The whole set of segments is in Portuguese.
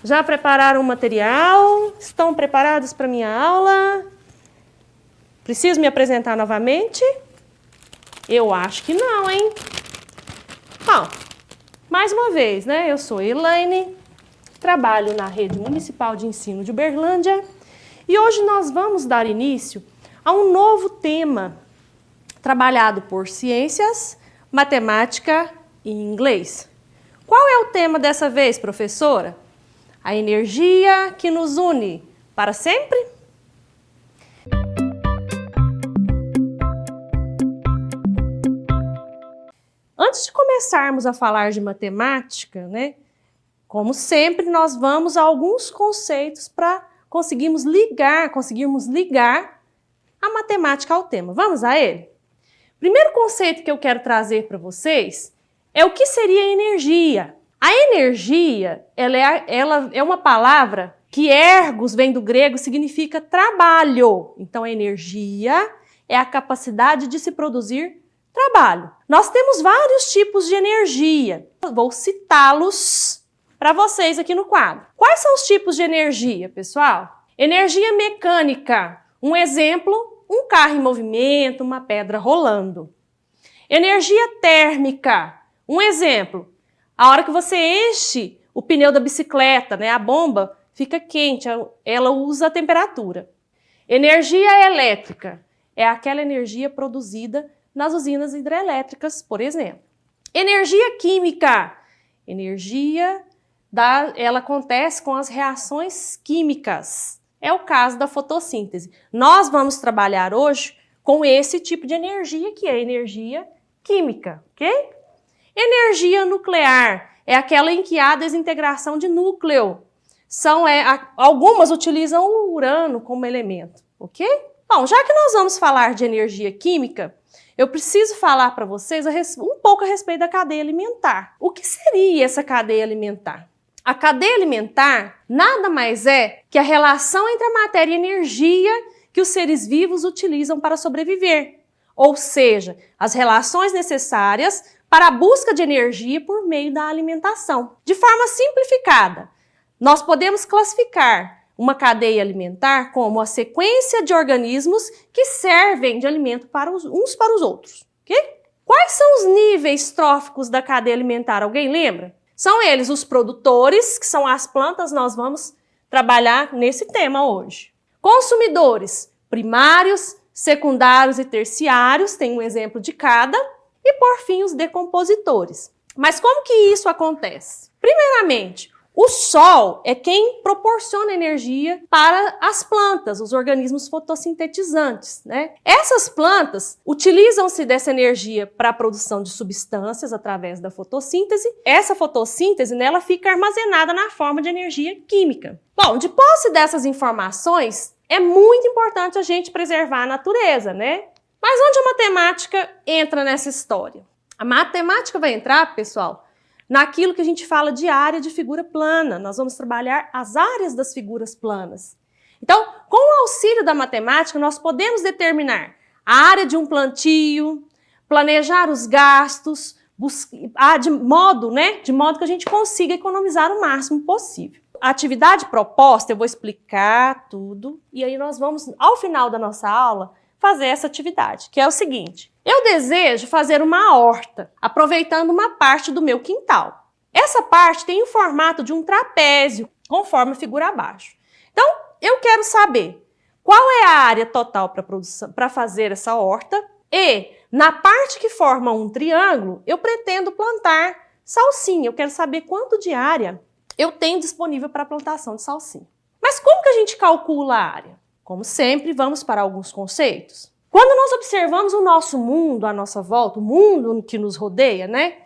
Já prepararam o material? Estão preparados para minha aula? Preciso me apresentar novamente? Eu acho que não, hein? Bom, mais uma vez, né? Eu sou Elaine, trabalho na Rede Municipal de Ensino de Uberlândia e hoje nós vamos dar início a um novo tema trabalhado por ciências, matemática e inglês. Qual é o tema dessa vez, professora? A energia que nos une para sempre? Antes de começarmos a falar de matemática, né, como sempre, nós vamos a alguns conceitos para conseguirmos ligar a matemática ao tema. Vamos a ele? O primeiro conceito que eu quero trazer para vocês é o que seria energia. A energia, ela é uma palavra que ergos vem do grego, significa trabalho. Então, a energia é a capacidade de se produzir trabalho. Nós temos vários tipos de energia. Vou citá-los para vocês aqui no quadro. Quais são os tipos de energia, pessoal? Energia mecânica. Um exemplo, um carro em movimento, uma pedra rolando. Energia térmica. Um exemplo, a hora que você enche o pneu da bicicleta, né, a bomba fica quente, ela usa a temperatura. Energia elétrica é aquela energia produzida nas usinas hidrelétricas, por exemplo. Energia química. Ela acontece com as reações químicas. É o caso da fotossíntese. Nós vamos trabalhar hoje com esse tipo de energia, que é a energia química, ok? Energia nuclear é aquela em que há desintegração de núcleo. Algumas utilizam o urânio como elemento, ok? Bom, já que nós vamos falar de energia química, eu preciso falar para vocês um pouco a respeito da cadeia alimentar. O que seria essa cadeia alimentar? A cadeia alimentar nada mais é que a relação entre a matéria e a energia que os seres vivos utilizam para sobreviver. Ou seja, as relações necessárias para a busca de energia por meio da alimentação. De forma simplificada, nós podemos classificar uma cadeia alimentar como a sequência de organismos que servem de alimento uns para os outros. Okay? Quais são os níveis tróficos da cadeia alimentar? Alguém lembra? São eles os produtores, que são as plantas, nós vamos trabalhar nesse tema hoje. Consumidores primários, secundários e terciários, tem um exemplo de cada. E, por fim, os decompositores. Mas como que isso acontece? Primeiramente, o sol é quem proporciona energia para as plantas, os organismos fotossintetizantes, né? Essas plantas utilizam-se dessa energia para a produção de substâncias através da fotossíntese. Essa fotossíntese, né, ela fica armazenada na forma de energia química. Bom, de posse dessas informações, é muito importante a gente preservar a natureza, né? Mas onde a matemática entra nessa história? A matemática vai entrar, pessoal, naquilo que a gente fala de área de figura plana. Nós vamos trabalhar as áreas das figuras planas. Então, com o auxílio da matemática, nós podemos determinar a área de um plantio, planejar os gastos, de modo que a gente consiga economizar o máximo possível. A atividade proposta, eu vou explicar tudo, e aí nós vamos, ao final da nossa aula, fazer essa atividade, que é o seguinte. Eu desejo fazer uma horta, aproveitando uma parte do meu quintal. Essa parte tem o formato de um trapézio, conforme a figura abaixo. Então, eu quero saber qual é a área total para fazer essa horta e, na parte que forma um triângulo, eu pretendo plantar salsinha. Eu quero saber quanto de área eu tenho disponível para a plantação de salsinha. Mas como que a gente calcula a área? Como sempre, vamos para alguns conceitos. Quando nós observamos o nosso mundo à nossa volta, o mundo que nos rodeia, né?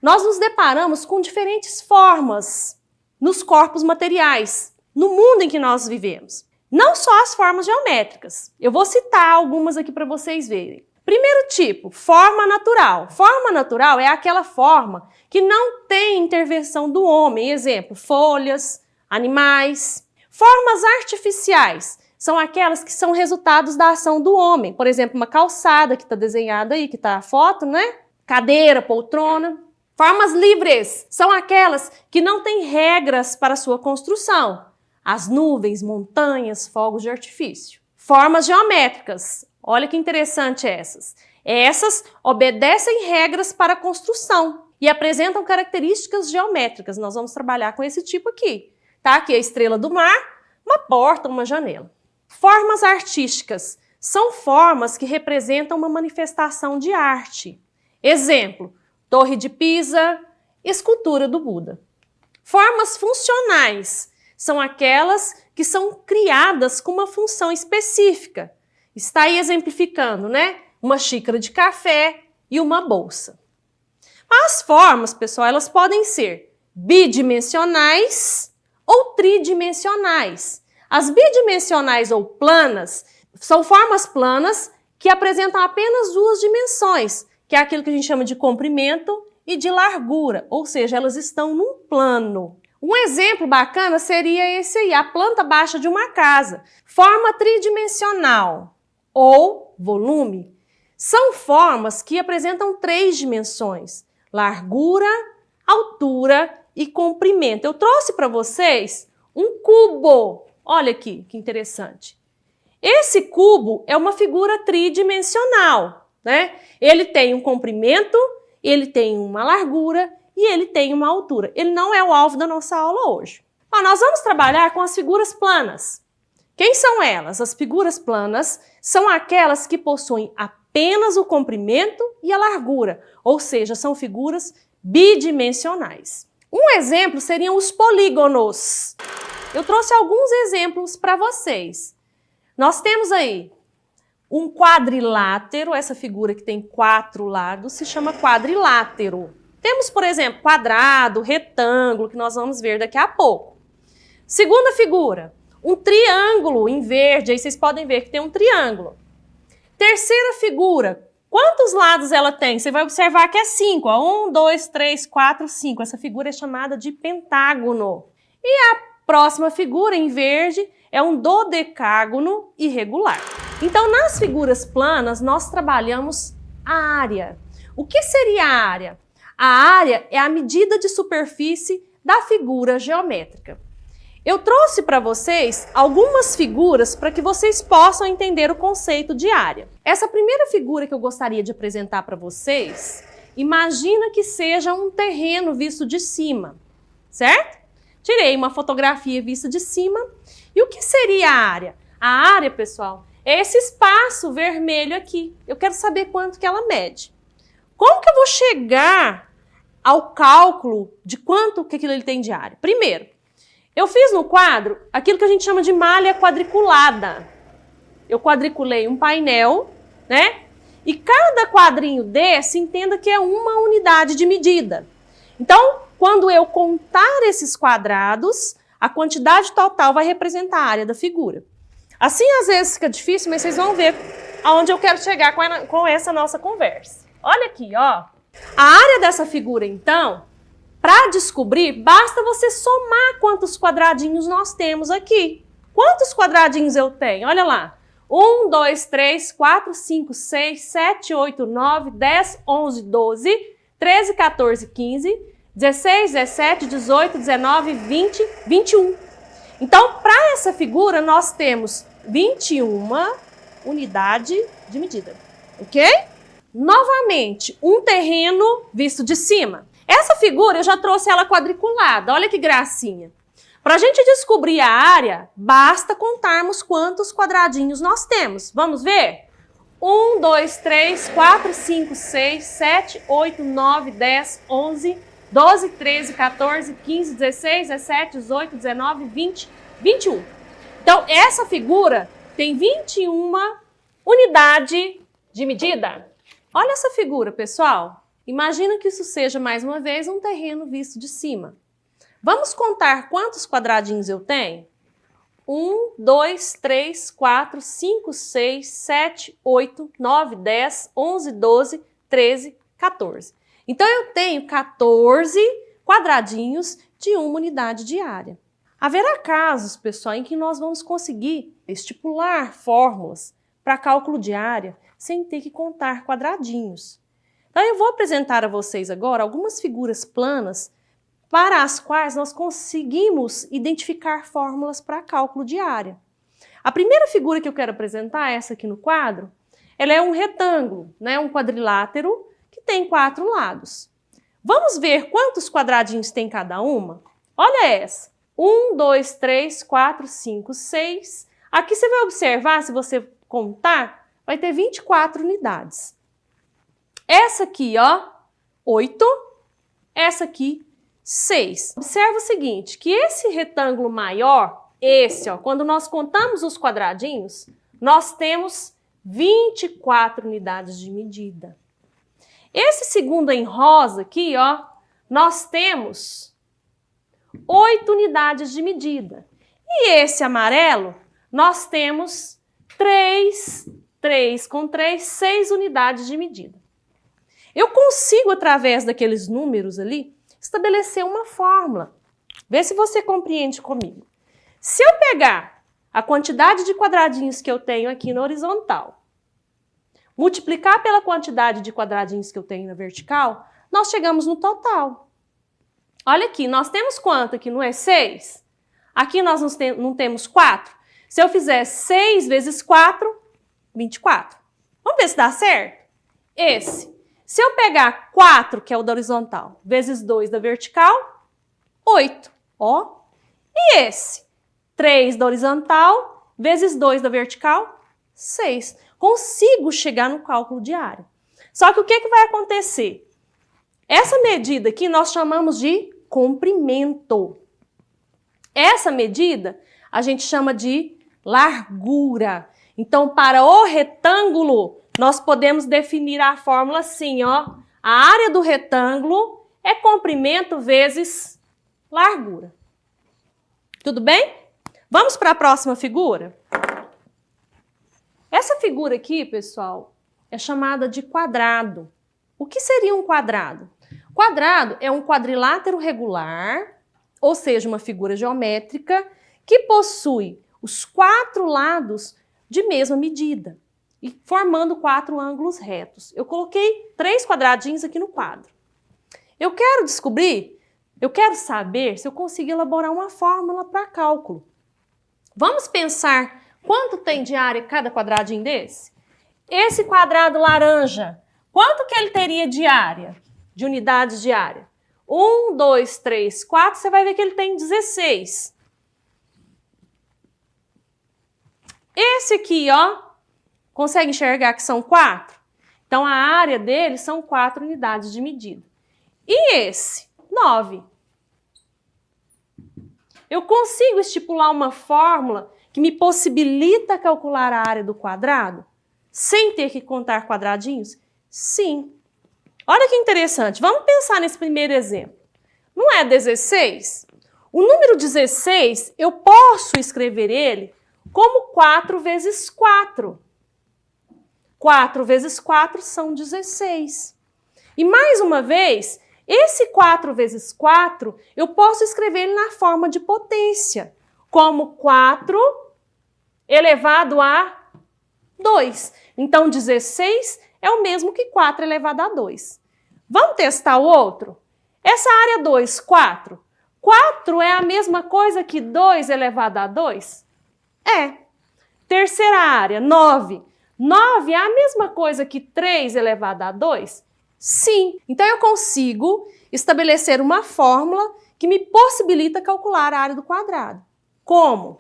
Nós nos deparamos com diferentes formas nos corpos materiais, no mundo em que nós vivemos. Não só as formas geométricas. Eu vou citar algumas aqui para vocês verem. Primeiro tipo, forma natural. Forma natural é aquela forma que não tem intervenção do homem. Exemplo, folhas, animais. Formas artificiais são aquelas que são resultados da ação do homem. Por exemplo, uma calçada que está desenhada aí, que está a foto, né? Cadeira, poltrona. Formas livres são aquelas que não têm regras para sua construção. As nuvens, montanhas, fogos de artifício. Formas geométricas. Olha que interessante essas. Essas obedecem regras para a construção e apresentam características geométricas. Nós vamos trabalhar com esse tipo aqui. Tá? Aqui a estrela do mar, uma porta, uma janela. Formas artísticas são formas que representam uma manifestação de arte. Exemplo, Torre de Pisa, escultura do Buda. Formas funcionais são aquelas que são criadas com uma função específica. Está aí exemplificando, né? Uma xícara de café e uma bolsa. As formas, pessoal, elas podem ser bidimensionais ou tridimensionais. As bidimensionais ou planas são formas planas que apresentam apenas duas dimensões, que é aquilo que a gente chama de comprimento e de largura, ou seja, elas estão num plano. Um exemplo bacana seria esse aí, a planta baixa de uma casa. Forma tridimensional ou volume são formas que apresentam três dimensões: largura, altura e comprimento. Eu trouxe para vocês um cubo. Olha aqui, que interessante. Esse cubo é uma figura tridimensional, né? Ele tem um comprimento, ele tem uma largura e ele tem uma altura. Ele não é o alvo da nossa aula hoje. Ó, nós vamos trabalhar com as figuras planas. Quem são elas? As figuras planas são aquelas que possuem apenas o comprimento e a largura, ou seja, são figuras bidimensionais. Um exemplo seriam os polígonos. Eu trouxe alguns exemplos para vocês. Nós temos aí um quadrilátero, essa figura que tem 4 lados se chama quadrilátero. Temos, por exemplo, quadrado, retângulo, que nós vamos ver daqui a pouco. Segunda figura, um triângulo em verde, aí vocês podem ver que tem um triângulo. Terceira figura, quantos lados ela tem? Você vai observar que é 5, ó. 1, 2, 3, 4, 5. Essa figura é chamada de pentágono. E a próxima figura, em verde, é um dodecágono irregular. Então, nas figuras planas, nós trabalhamos a área. O que seria a área? A área é a medida de superfície da figura geométrica. Eu trouxe para vocês algumas figuras para que vocês possam entender o conceito de área. Essa primeira figura que eu gostaria de apresentar para vocês, imagina que seja um terreno visto de cima, certo? Tirei uma fotografia vista de cima. E o que seria a área? A área, pessoal, é esse espaço vermelho aqui. Eu quero saber quanto que ela mede. Como que eu vou chegar ao cálculo de quanto que aquilo ele tem de área? Primeiro, eu fiz no quadro aquilo que a gente chama de malha quadriculada. Eu quadriculei um painel, né? E cada quadrinho desse, entenda que é uma unidade de medida. Então, quando eu contar esses quadrados, a quantidade total vai representar a área da figura. Assim, às vezes fica difícil, mas vocês vão ver aonde eu quero chegar com essa nossa conversa. Olha aqui, ó. A área dessa figura, então, para descobrir, basta você somar quantos quadradinhos nós temos aqui. Quantos quadradinhos eu tenho? Olha lá. 1, 2, 3, 4, 5, 6, 7, 8, 9, 10, 11, 12, 13, 14, 15, 16, 17, 18, 19, 20, 21. Então, para essa figura, nós temos 21 unidades de medida, ok? Novamente, um terreno visto de cima. Essa figura, eu já trouxe ela quadriculada, olha que gracinha. Para a gente descobrir a área, basta contarmos quantos quadradinhos nós temos. Vamos ver? 1, 2, 3, 4, 5, 6, 7, 8, 9, 10, 11, 12, 13, 14, 15, 16, 17, 18, 19, 20, 21. Então, essa figura tem 21 unidades de medida. Olha essa figura, pessoal. Imagina que isso seja, mais uma vez, um terreno visto de cima. Vamos contar quantos quadradinhos eu tenho? 1, 2, 3, 4, 5, 6, 7, 8, 9, 10, 11, 12, 13, 14. Então, eu tenho 14 quadradinhos de uma unidade de área. Haverá casos, pessoal, em que nós vamos conseguir estipular fórmulas para cálculo de área sem ter que contar quadradinhos. Então, Então, eu vou apresentar a vocês agora algumas figuras planas para as quais nós conseguimos identificar fórmulas para cálculo de área. A primeira figura que eu quero apresentar, essa aqui no quadro, ela é um retângulo, né? Um quadrilátero que tem 4 lados. Vamos ver quantos quadradinhos tem cada uma? Olha essa. 1, 2, 3, 4, 5, 6. Aqui você vai observar, se você contar, vai ter 24 unidades. Essa aqui, ó, 8. Essa aqui, 6. Observa o seguinte, que esse retângulo maior, esse, ó, quando nós contamos os quadradinhos, nós temos 24 unidades de medida. Esse segundo em rosa aqui, ó, nós temos 8 unidades de medida. E esse amarelo, nós temos 3 com 3, 6 unidades de medida. Eu consigo, através daqueles números ali, estabelecer uma fórmula. Vê se você compreende comigo. Se eu pegar a quantidade de quadradinhos que eu tenho aqui na horizontal, multiplicar pela quantidade de quadradinhos que eu tenho na vertical, nós chegamos no total. Olha aqui, nós temos quanto aqui? Não é 6? Aqui nós não temos 4? Se eu fizer 6 vezes 4, 24. Vamos ver se dá certo? Esse. Se eu pegar 4, que é o da horizontal, vezes 2 da vertical, 8. Ó. E esse? 3 da horizontal, vezes 2 da vertical, 6. Consigo chegar no cálculo de área. Só que o que vai acontecer? Essa medida aqui nós chamamos de comprimento. Essa medida a gente chama de largura. Então, para o retângulo, nós podemos definir a fórmula assim, ó. A área do retângulo é comprimento vezes largura. Tudo bem? Vamos para a próxima figura? Essa figura aqui, pessoal, é chamada de quadrado. O que seria um quadrado? Quadrado é um quadrilátero regular, ou seja, uma figura geométrica que possui os 4 lados de mesma medida e formando 4 ângulos retos. Eu coloquei 3 quadradinhos aqui no quadro. Eu quero saber se eu consigo elaborar uma fórmula para cálculo. Vamos pensar quanto tem de área cada quadradinho desse? Esse quadrado laranja, quanto que ele teria de área? De unidades de área? 1, 2, 3, 4, você vai ver que ele tem 16. Esse aqui, ó, consegue enxergar que são 4? Então, a área dele são 4 unidades de medida. E esse? 9. Eu consigo estipular uma fórmula que me possibilita calcular a área do quadrado sem ter que contar quadradinhos? Sim. Olha que interessante. Vamos pensar nesse primeiro exemplo. Não é 16? O número 16, eu posso escrever ele como 4 vezes 4. 4 vezes 4 são 16. E mais uma vez, esse 4 vezes 4, eu posso escrever ele na forma de potência, como 4 elevado a 2. Então, 16 é o mesmo que 4 elevado a 2. Vamos testar o outro? Essa área 2, 4. 4 é a mesma coisa que 2 elevado a 2? É. Terceira área, 9. 9 é a mesma coisa que 3 elevado a 2? Sim. Então, eu consigo estabelecer uma fórmula que me possibilita calcular a área do quadrado. Como?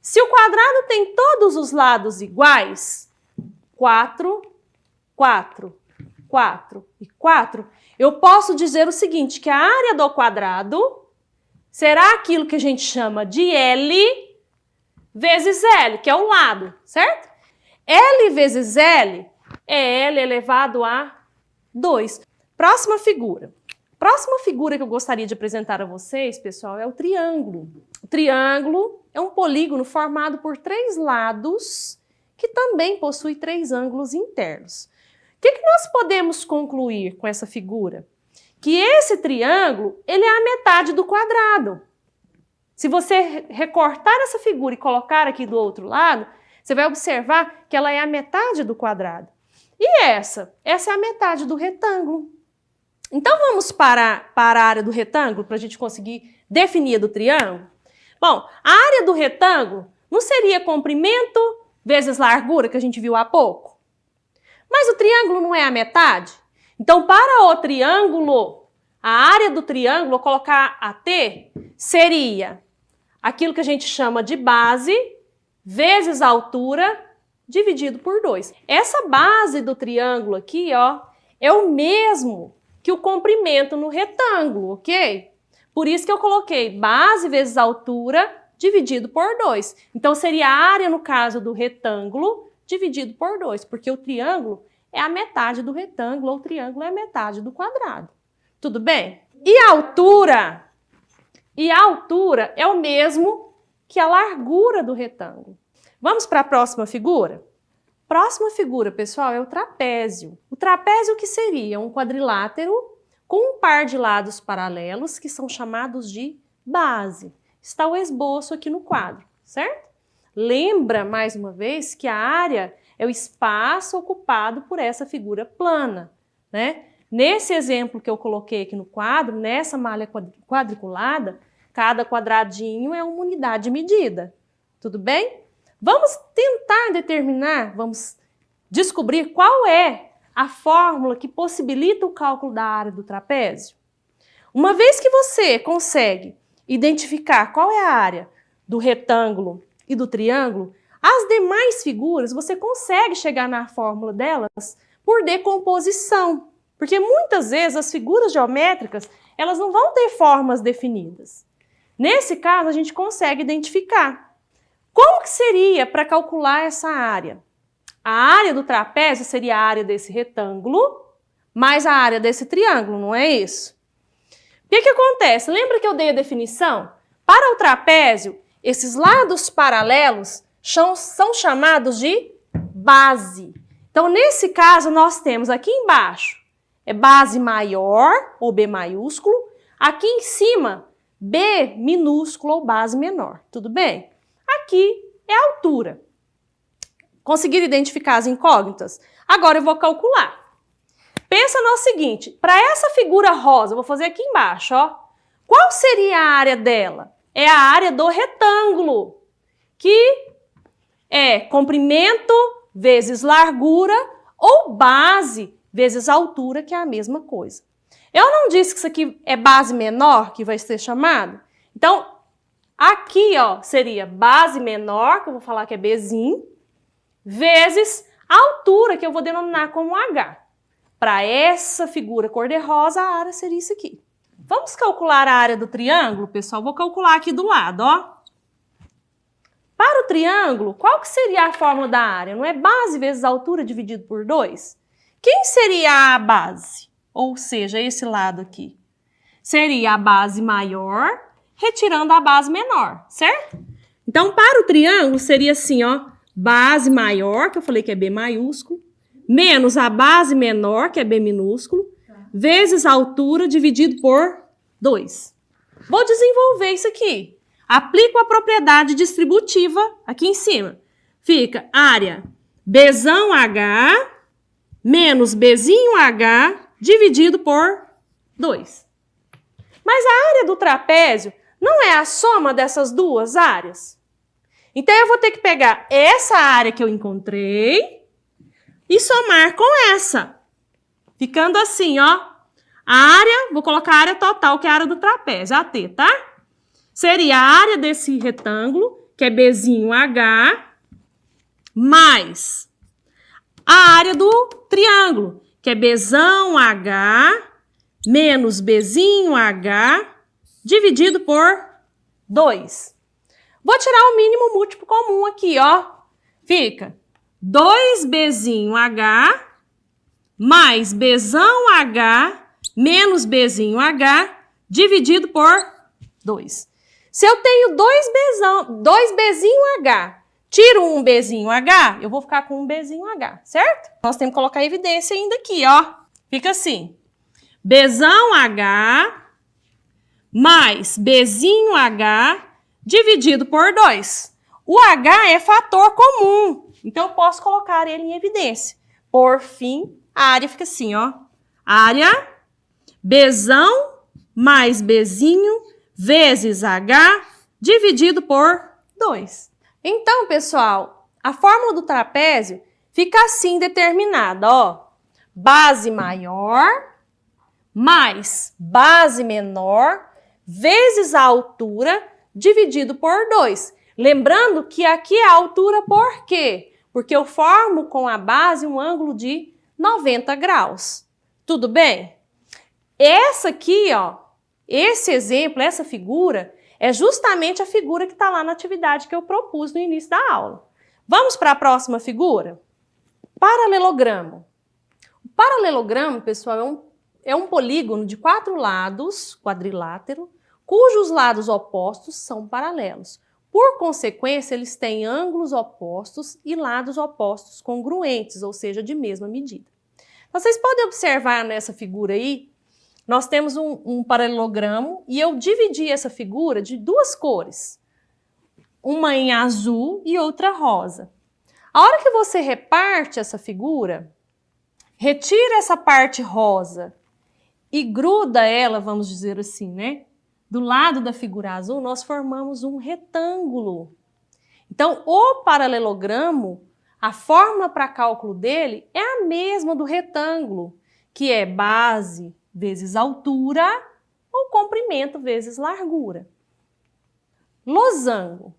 Se o quadrado tem todos os lados iguais, 4, 4, 4 e 4, eu posso dizer o seguinte, que a área do quadrado será aquilo que a gente chama de L vezes L, que é o lado, certo? L vezes L é L elevado a 2. Próxima figura. Próxima figura que eu gostaria de apresentar a vocês, pessoal, é o triângulo. O triângulo é um polígono formado por 3 lados que também possui 3 ângulos internos. O que nós podemos concluir com essa figura? Que esse triângulo, ele é a metade do quadrado. Se você recortar essa figura e colocar aqui do outro lado, você vai observar que ela é a metade do quadrado. E essa? Essa é a metade do retângulo. Então, vamos para a área do retângulo para a gente conseguir definir a do triângulo? Bom, a área do retângulo não seria comprimento vezes largura, que a gente viu há pouco? Mas o triângulo não é a metade? Então, para o triângulo, a área do triângulo, vou colocar a T, seria aquilo que a gente chama de base vezes a altura dividido por 2. Essa base do triângulo aqui, ó, é o mesmo que o comprimento no retângulo, ok? Por isso que eu coloquei base vezes altura dividido por 2. Então, seria a área, no caso do retângulo, dividido por 2, porque o triângulo é a metade do retângulo, ou o triângulo é a metade do quadrado. Tudo bem? E a altura? E a altura é o mesmo que a largura do retângulo. Vamos para a próxima figura? Próxima figura, pessoal, é o trapézio. O trapézio que seria um quadrilátero com um par de lados paralelos, que são chamados de base. Está o esboço aqui no quadro, certo? Lembra, mais uma vez, que a área é o espaço ocupado por essa figura plana, né? Nesse exemplo que eu coloquei aqui no quadro, nessa malha quadriculada, cada quadradinho é uma unidade de medida. Tudo bem? Vamos tentar determinar, vamos descobrir qual é a fórmula que possibilita o cálculo da área do trapézio. Uma vez que você consegue identificar qual é a área do retângulo e do triângulo, as demais figuras você consegue chegar na fórmula delas por decomposição. Porque muitas vezes as figuras geométricas, elas não vão ter formas definidas. Nesse caso, a gente consegue identificar. Como que seria para calcular essa área? A área do trapézio seria a área desse retângulo mais a área desse triângulo, não é isso? O que acontece? Lembra que eu dei a definição? Para o trapézio, esses lados paralelos são chamados de base. Então, nesse caso, nós temos aqui embaixo é base maior, ou B maiúsculo. Aqui em cima, B minúsculo ou base menor. Tudo bem? Aqui é a altura. Conseguiram identificar as incógnitas? Agora eu vou calcular. Pensa no seguinte, para essa figura rosa, eu vou fazer aqui embaixo, ó. Qual seria a área dela? É a área do retângulo, que é comprimento vezes largura ou base vezes altura, que é a mesma coisa. Eu não disse que isso aqui é base menor, que vai ser chamado? Então, aqui, ó, seria base menor, que eu vou falar que é Bzinho, vezes a altura, que eu vou denominar como H. Para essa figura cor-de-rosa, a área seria isso aqui. Vamos calcular a área do triângulo, pessoal? Vou calcular aqui do lado, ó. Para o triângulo, qual que seria a fórmula da área? Não é base vezes altura dividido por 2? Quem seria a base? Ou seja, esse lado aqui. Seria a base maior, retirando a base menor, certo? Então, para o triângulo, seria assim, ó. Base maior, que eu falei que é B maiúsculo, menos a base menor, que é B minúsculo, vezes a altura dividido por 2. Vou desenvolver isso aqui. Aplico a propriedade distributiva aqui em cima. Fica área Bzão H menos Bzinho H dividido por 2. Mas a área do trapézio não é a soma dessas duas áreas? Então, eu vou ter que pegar essa área que eu encontrei e somar com essa. Ficando assim, ó. A área, vou colocar a área total, que é a área do trapézio, AT, tá? Seria a área desse retângulo, que é Bzinho H, mais a área do triângulo, que é Bzão H menos Bzinho H dividido por 2. Vou tirar o mínimo múltiplo comum aqui, ó. Fica 2Bzinho H mais Bzão H menos Bzinho H dividido por 2. Se eu tenho 2Bzinho H, tiro um Bzinho H, eu vou ficar com um Bzinho H, certo? Nós temos que colocar evidência ainda aqui, ó. Fica assim. Bzão H mais Bzinho H dividido por 2. O H é fator comum, então eu posso colocar ele em evidência. Por fim, a área fica assim, ó. Área, Bzão mais Bzinho vezes H dividido por 2. Então, pessoal, a fórmula do trapézio fica assim determinada, ó. Base maior mais base menor vezes a altura dividido por 2. Lembrando que aqui é a altura por quê? Porque eu formo com a base um ângulo de 90 graus. Tudo bem? Essa aqui, ó, esse exemplo, essa figura, é justamente a figura que está lá na atividade que eu propus no início da aula. Vamos para a próxima figura? Paralelogramo. O paralelogramo, pessoal, é um polígono de 4 lados, quadrilátero, cujos lados opostos são paralelos. Por consequência, eles têm ângulos opostos e lados opostos congruentes, ou seja, de mesma medida. Vocês podem observar nessa figura aí, nós temos um paralelogramo e eu dividi essa figura de 2 cores, uma em azul e outra rosa. A hora que você reparte essa figura, retira essa parte rosa e gruda ela, vamos dizer assim, né? Do lado da figura azul, nós formamos um retângulo. Então, o paralelogramo, a fórmula para cálculo dele é a mesma do retângulo, que é base vezes altura ou comprimento vezes largura. Losango.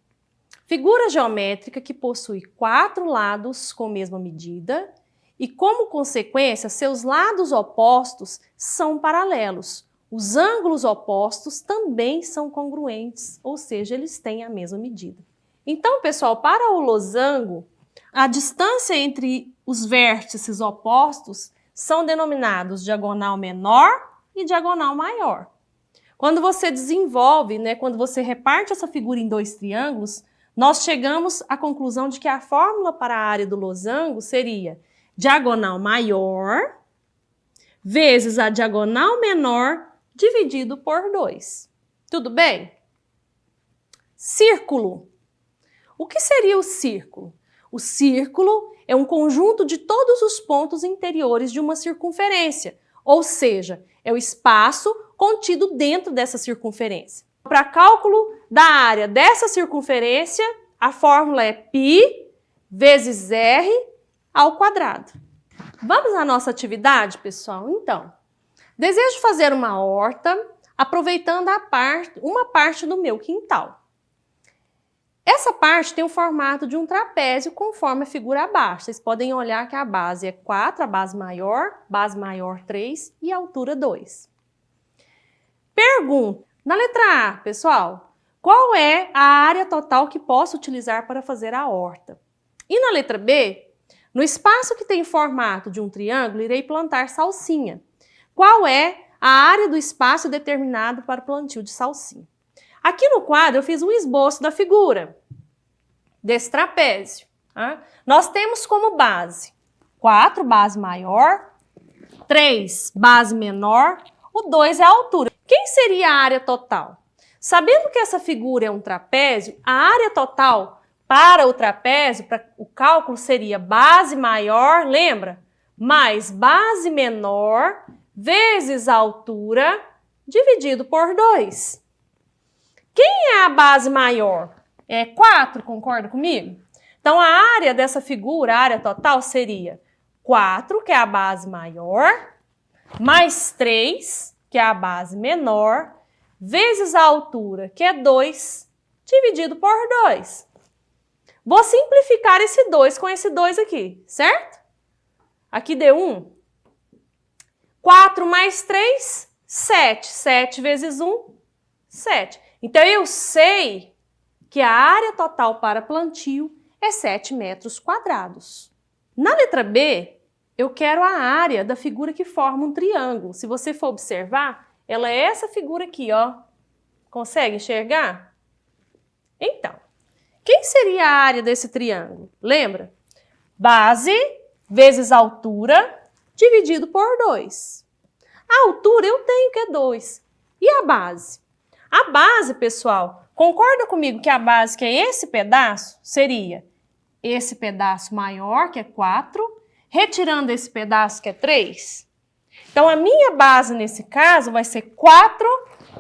Figura geométrica que possui 4 lados com mesma medida e, como consequência, seus lados opostos são paralelos. Os ângulos opostos também são congruentes, ou seja, eles têm a mesma medida. Então, pessoal, para o losango, a distância entre os vértices opostos são denominados diagonal menor e diagonal maior. Quando você desenvolve, né, quando você reparte essa figura em 2 triângulos, nós chegamos à conclusão de que a fórmula para a área do losango seria diagonal maior vezes a diagonal menor dividido por 2. Tudo bem? Círculo. O que seria o círculo? O círculo é um conjunto de todos os pontos interiores de uma circunferência, ou seja, é o espaço contido dentro dessa circunferência. Para cálculo da área dessa circunferência, a fórmula é π vezes r ao quadrado. Vamos à nossa atividade, pessoal? Então, desejo fazer uma horta aproveitando uma parte do meu quintal. Essa parte tem o formato de um trapézio conforme a figura abaixo. Vocês podem olhar que a base é 4, a base maior 3 e a altura 2. Pergunta. Na letra A, pessoal, qual é a área total que posso utilizar para fazer a horta? E na letra B, no espaço que tem formato de um triângulo, irei plantar salsinha. Qual é a área do espaço determinado para o plantio de salsinha? Aqui no quadro eu fiz um esboço da figura desse trapézio. Tá? Nós temos como base 4, base maior, 3, base menor, o 2 é a altura. Quem seria a área total? Sabendo que essa figura é um trapézio, a área total para o trapézio, para o cálculo, seria base maior, lembra? Mais base menor vezes a altura dividido por 2. Quem é a base maior? É 4, concorda comigo? Então, a área dessa figura, a área total, seria 4, que é a base maior, mais 3, que é a base menor, vezes a altura, que é 2, dividido por 2. Vou simplificar esse 2 com esse 2 aqui, certo? Aqui deu 1. 4 mais 3, 7. 7 vezes 1, 7. Então, eu sei que a área total para plantio é 7 metros quadrados. Na letra B, eu quero a área da figura que forma um triângulo. Se você for observar, ela é essa figura aqui, ó. Consegue enxergar? Então, quem seria a área desse triângulo? Lembra? Base vezes altura dividido por 2. A altura eu tenho que é 2. E a base? A base, pessoal, concorda comigo que a base, que é esse pedaço, seria esse pedaço maior, que é 4, retirando esse pedaço que é 3. Então, a minha base nesse caso vai ser 4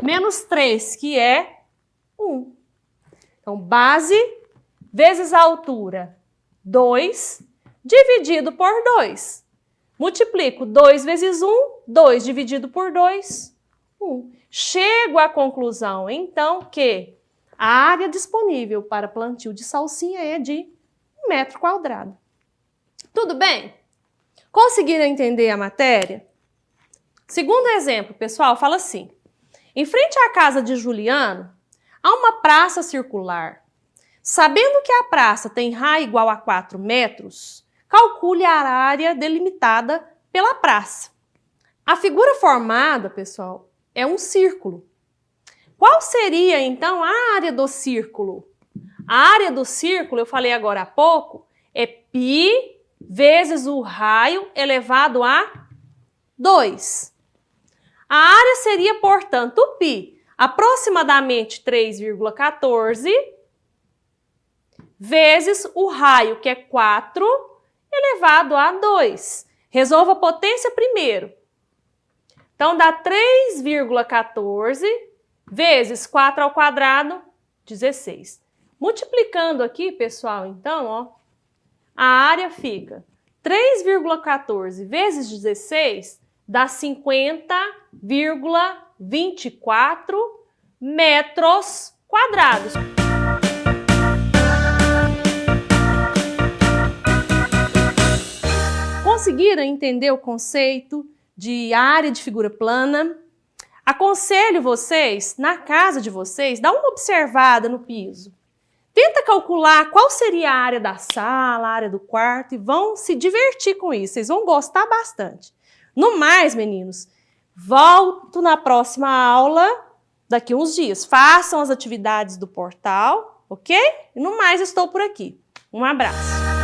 menos 3, que é 1. Então, base vezes a altura, 2, dividido por 2. Multiplico 2 vezes 1, 2 dividido por 2, 1. Chego à conclusão, então, que a área disponível para plantio de salsinha é de 1 metro quadrado. Tudo bem? Conseguiram entender a matéria? Segundo exemplo, pessoal, fala assim. Em frente à casa de Juliano, há uma praça circular. Sabendo que a praça tem raio igual a 4 metros, calcule a área delimitada pela praça. A figura formada, pessoal, é um círculo. Qual seria, então, a área do círculo? A área do círculo, eu falei agora há pouco, é π vezes o raio elevado a 2. A área seria, portanto, π, aproximadamente 3,14, vezes o raio, que é 4, elevado a 2. Resolva a potência primeiro. Então, dá 3,14 vezes 4 ao quadrado, 16. Multiplicando aqui, pessoal, então, ó, a área fica 3,14 vezes 16 dá 50,24 metros quadrados. Conseguiram entender o conceito de área de figura plana? Aconselho vocês, na casa de vocês, dá uma observada no piso. Tenta calcular qual seria a área da sala, a área do quarto e vão se divertir com isso. Vocês vão gostar bastante. No mais, meninos, volto na próxima aula daqui uns dias. Façam as atividades do portal, ok? E no mais, estou por aqui. Um abraço.